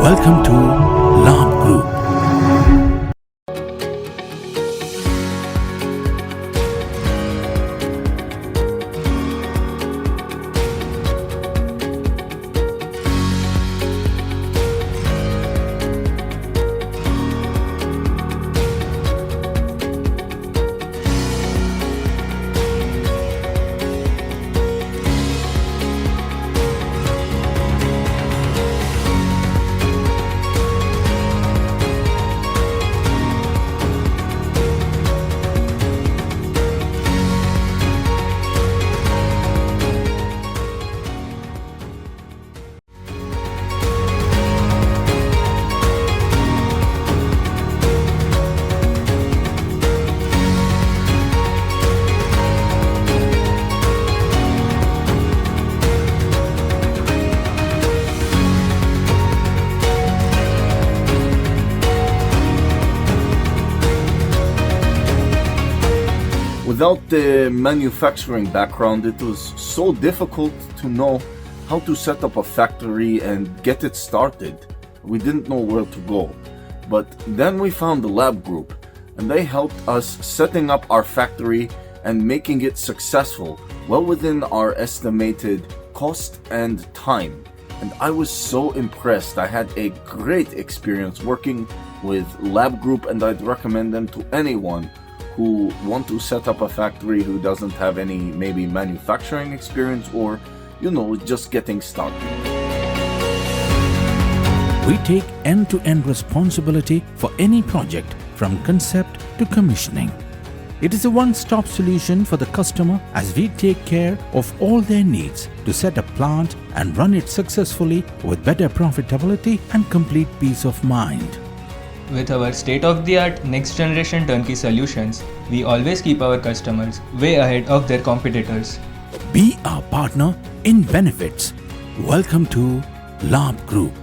Welcome to Labh Group. Without the manufacturing background, it was so difficult to know how to set up a factory and get it started. We didn't know where to go. But then we found the Labh Group, and they helped us setting up our factory and making it successful, well within our estimated cost and time. And I was so impressed. I had a great experience working with Labh Group, and I'd recommend them to anyone who want to set up a factory who doesn't have any maybe manufacturing experience or, just getting started. We take end-to-end responsibility for any project from concept to commissioning. It is a one-stop solution for the customer as we take care of all their needs to set a plant and run it successfully with better profitability and complete peace of mind. With our state-of-the-art next-generation turnkey solutions, we always keep our customers way ahead of their competitors. Be our partner in benefits. Welcome to Labh Group.